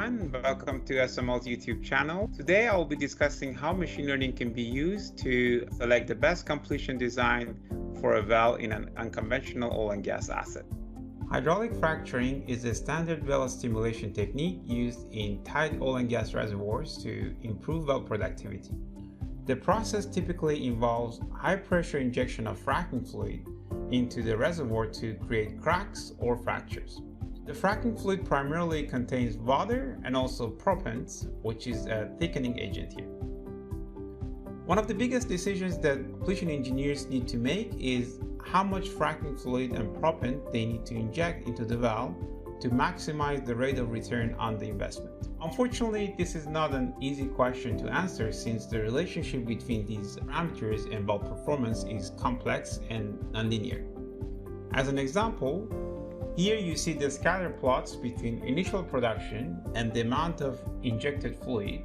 everyone. Welcome to SML's YouTube channel. Today I'll be discussing how machine learning can be used to select the best completion design for a well in an unconventional oil and gas asset. Hydraulic fracturing is a standard well stimulation technique used in tight oil and gas reservoirs to improve well productivity. The process typically involves high-pressure injection of fracking fluid into the reservoir to create cracks or fractures. The fracking fluid primarily contains water and also proppant, which is a thickening agent here. One of the biggest decisions that completion engineers need to make is how much fracking fluid and proppant they need to inject into the well to maximize the rate of return on the investment. Unfortunately, this is not an easy question to answer since the relationship between these parameters and well performance is complex and nonlinear. As an example, here you see the scatter plots between initial production and the amount of injected fluid,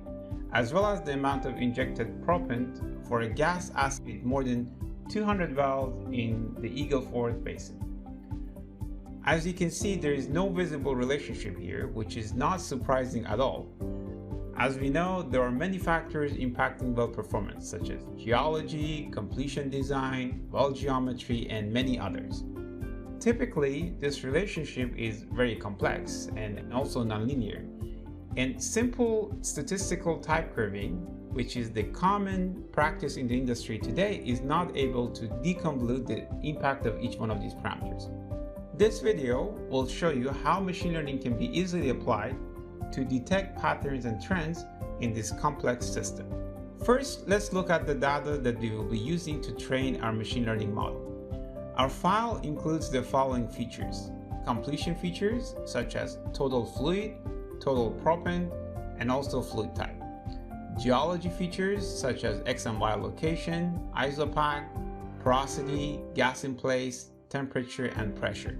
as well as the amount of injected proppant for a gas asset with more than 200 wells in the Eagle Ford Basin. As you can see, there is no visible relationship here, which is not surprising at all. As we know, there are many factors impacting well performance, such as geology, completion design, well geometry, and many others. Typically, this relationship is very complex and also nonlinear, and simple statistical type curving, which is the common practice in the industry today, is not able to deconvolute the impact of each one of these parameters. This video will show you how machine learning can be easily applied to detect patterns and trends in this complex system. First, let's look at the data that we will be using to train our machine learning model. Our file includes the following features: completion features such as total fluid, total proppant, and also fluid type. Geology features such as X and Y location, isopac, porosity, gas in place, temperature, and pressure.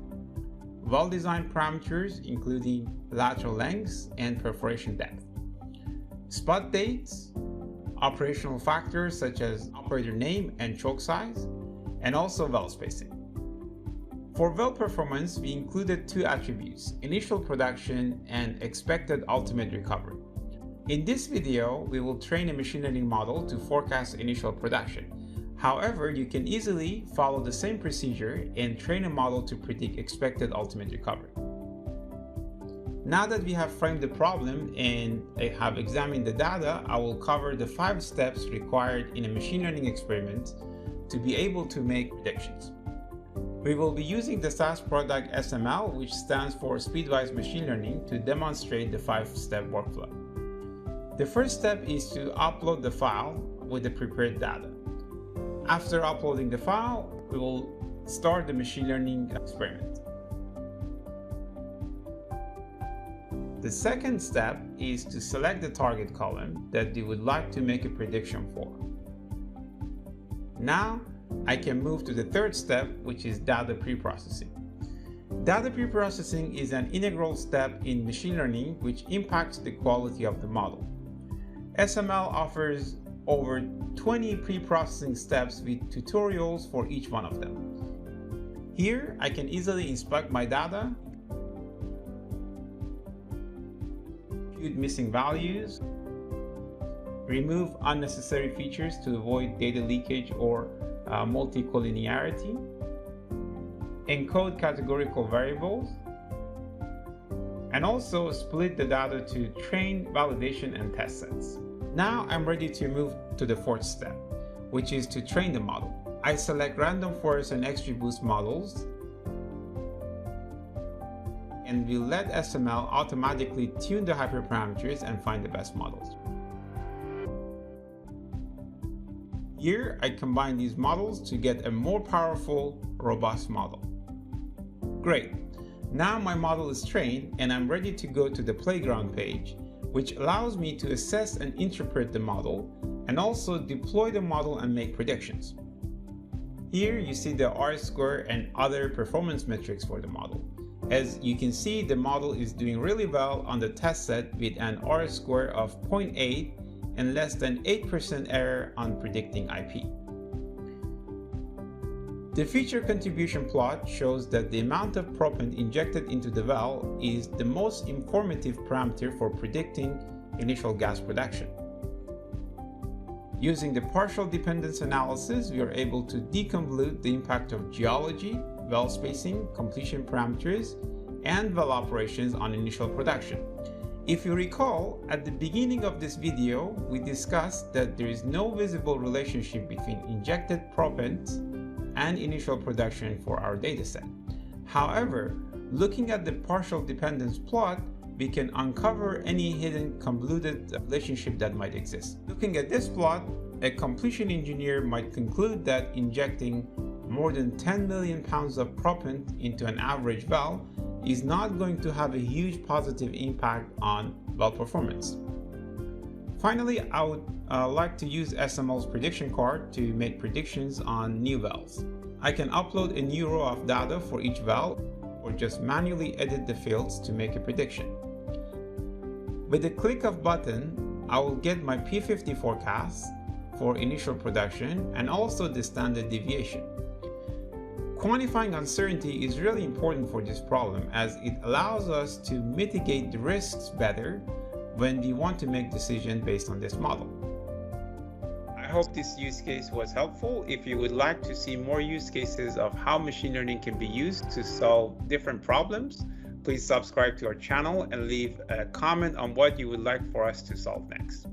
Well design parameters including lateral lengths and perforation depth. Spot dates, operational factors such as operator name and choke size, and also well spacing. For well performance, we included two attributes: initial production and expected ultimate recovery. In this video, we will train a machine learning model to forecast initial production. However, you can easily follow the same procedure and train a model to predict expected ultimate recovery. Now that we have framed the problem and I have examined the data, I will cover the 5 steps required in a machine learning experiment to be able to make predictions. We will be using the SaaS product SML, which stands for SpeedWise Machine Learning, to demonstrate the 5-step workflow. The first step is to upload the file with the prepared data. After uploading the file, we will start the machine learning experiment. The second step is to select the target column that you would like to make a prediction for. Now, I can move to the third step, which is data preprocessing. Data preprocessing is an integral step in machine learning which impacts the quality of the model. SML offers over 20 pre-processing steps with tutorials for each one of them. Here, I can easily inspect my data, compute missing values, remove unnecessary features to avoid data leakage or multicollinearity, encode categorical variables, and also split the data to train, validation, and test sets. Now I'm ready to move to the fourth step, which is to train the model. I select random forest and XGBoost models and will let SML automatically tune the hyperparameters and find the best models. Here I combine these models to get a more powerful, robust model. Great! Now my model is trained and I'm ready to go to the playground page, which allows me to assess and interpret the model and also deploy the model and make predictions. Here you see the R-square and other performance metrics for the model. As you can see, the model is doing really well on the test set with an R-square of 0.8 and less than 8% error on predicting IP. The feature contribution plot shows that the amount of proppant injected into the well is the most informative parameter for predicting initial gas production. Using the partial dependence analysis, we are able to deconvolute the impact of geology, well spacing, completion parameters, and well operations on initial production. If you recall, at the beginning of this video, we discussed that there is no visible relationship between injected proppant and initial production for our dataset. However, looking at the partial dependence plot, we can uncover any hidden convoluted relationship that might exist. Looking at this plot, a completion engineer might conclude that injecting more than 10 million pounds of proppant into an average well is not going to have a huge positive impact on well performance. Finally, I would like to use SML's prediction card to make predictions on new wells. I can upload a new row of data for each well or just manually edit the fields to make a prediction. With a click of button, I will get my P50 forecast for initial production and also the standard deviation. Quantifying uncertainty is really important for this problem as it allows us to mitigate the risks better when we want to make decisions based on this model. I hope this use case was helpful. If you would like to see more use cases of how machine learning can be used to solve different problems, please subscribe to our channel and leave a comment on what you would like for us to solve next.